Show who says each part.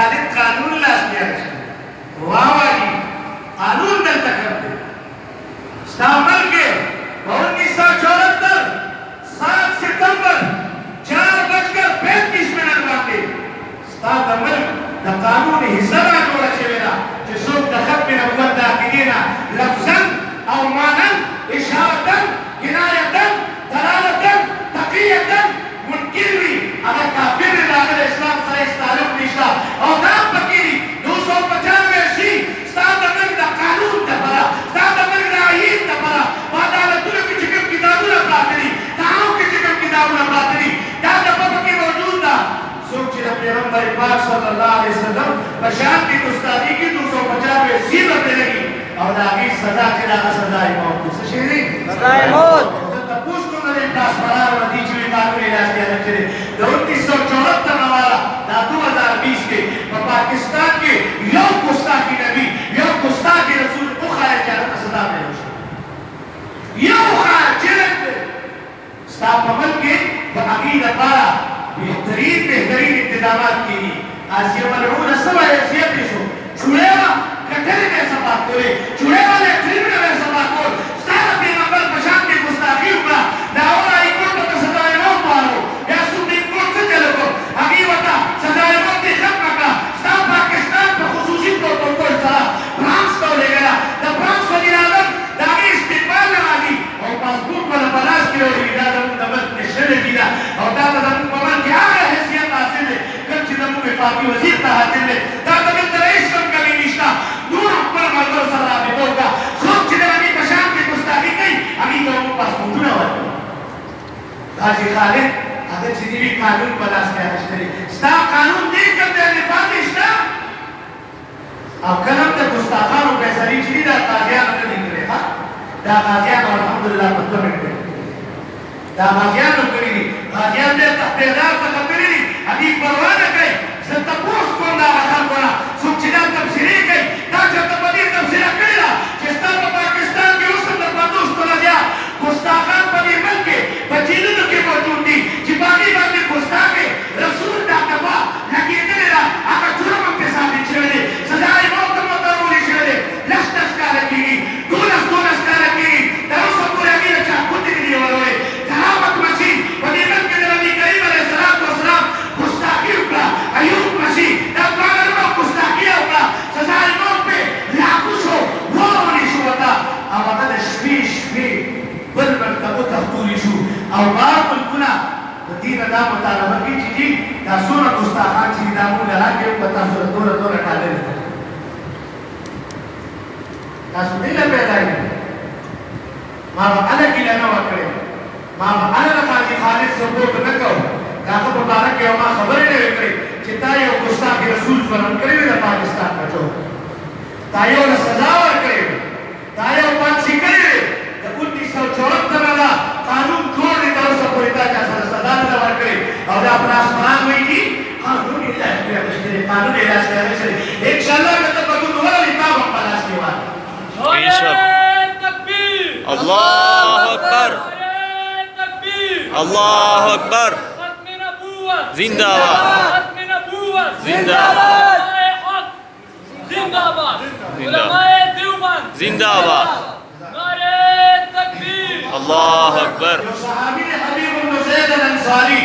Speaker 1: खालिद कानून लास किया वावाजी कानून दल तक करते इस्तांबुल के 1974 7 सितंबर 4:35 बाटे इस्तांबुल द कानून हिस्सा जोड़ा चलेगा जिसको दखल में नबूवत दाखिलीना लफ्जन और मानन इशारतन किनायतन दलालतन तक़ियतन मुनकिरी अगर काफिर अगर इस्लाम से इस ताल्लुक निश्ता और नाम फकीरी 295 सी इस्तांबुल द कानून दबरा इस्तांबुल द आईन दबरा अदालतों की जिक्र किताबों ने बातरी ताओं की जिक्र किताबों ने बातरी क्या दबा की मौजूद था सोच जब पैगंबर पाक सल्लल्लाहु अलैहि वसल्लम बशार की गुस्ताखी की 295 सी बदले लगी और आगे सजा चला सजा मौत से शेरी
Speaker 2: सजा मौत
Speaker 1: तपूस को मेरे पास बड़ा नदी चुनी कानून इलाज किया लगे 1974 वाला 2020 के पाकिस्तान के यो गुस्ताखी नबी यो गुस्ताखी रसूल बुखारी क्या सजा में यो खाजिरत इस्तांबुल के अकीद पारा बेहतरीन इंतजामात की आज ये मलऊन सब हैसियत शो चुड़ेवा कटरे में सब बात करे चुड़ेवा ने ट्रिब्यूनल में सब बात कर सारा पैगंबर बशार की गुस्ताखी हुआ लाहौर हाई कोर्ट का सजाए मौत मारो या सुप्रीम कोर्ट से चलो को अभी बता सजाए मौत की खत्म का सब पाकिस्तान पर खुसूसी प्रोटोकॉल सारा फ्रांस को ले गया द फ्रांस वजीर आज़म दागी इस्तेमाल नवाजी और पासपोर्ट वाला बलास की और इजाजत दबल निशर दिया और दादा पवन की आगे हैसियत हासिल है कच्ची दमू में पाकी वजीर का हासिल है दादा में तरह कभी निश्ता दूर पर मर्दों सरा बेटों का खूब चिदरानी पशान की गुस्ताखी कई अभी तो वो पास पहुंचना हुआ गाजी खालिद अगर जिंदगी कानून बलास किया है स्टा कानून देख कर दे निफात स्टा अब कलम तक गुस्ताखान और फैसली चीज़ दा काजियान अगर निकले हाँ दा काजियान और अल्हम्दुलिल्लाह मतलब निकले दा काजियान निकले काजियान ने तहदेदार तकबीरी अभी परवाह न करे सत्तापोस को ना रखा कोना सुचिदा तफसीरी गई ना जतपदी तफसीरा करेगा जिसका पाकिस्तान के उस तबदुस को लगा गुस्ताखान पदी मिल के बचीलुन के मौजूद थी जिबानी बात गुस्ताखे रसूल दा दफा लगी तेरा आका जुर्म के साथ छेड़े सजाए मौत मतरूरी छेड़े लश्कश का रखी दूरस का रखी दरो सबूरे की अच्छा खुद के लिए वाले कहावत मसी पदी मिल के नबी करीम अलैहिस्सलाम गुस्ताखी हुआ अयूब मसी दफार में गुस्ताखी हुआ सजाए मौत पे लाकुश हो वो नहीं शुवता अब अगर स्पीच भी बलबल तब तख्तूरी शु और बाप कुना दीन अदा मुतालबा की चीज़ दासुना गुस्ताखान चीज़ दामू लगा के पता सुर दो रटाले दासुनी ले पैदा है माँ अलग की लेना वाकरे माँ अलग खाली खाली सपोर्ट न करो काका मुबारक के माँ खबर नहीं करे चिताये गुस्ताखी रसूल फरमान करे ना पाकिस्तान में जो तायो ने सजावा करे तायो पांच करे 1974 वाला कानून तोड़ देता है सब बोलता है जैसा सजा न लगा करे और अपना आसमान हुई थी कानून इलाज किया मुश्किल कानून इलाज किया मुश्किल इंशाल्लाह मैं तो बगुन वाला लिखा हूँ पलाश के बाद
Speaker 2: तकबीर अल्लाह अकबर अल्लाह अकबर जिंदाबाद जिंदाबाद जिंदाबाद उलमाए देवबंद जिंदाबाद नारे तकबीर अल्लाह अकबर
Speaker 1: जो सहाबी हबीब इब्न ज़ैद अल-अंसारी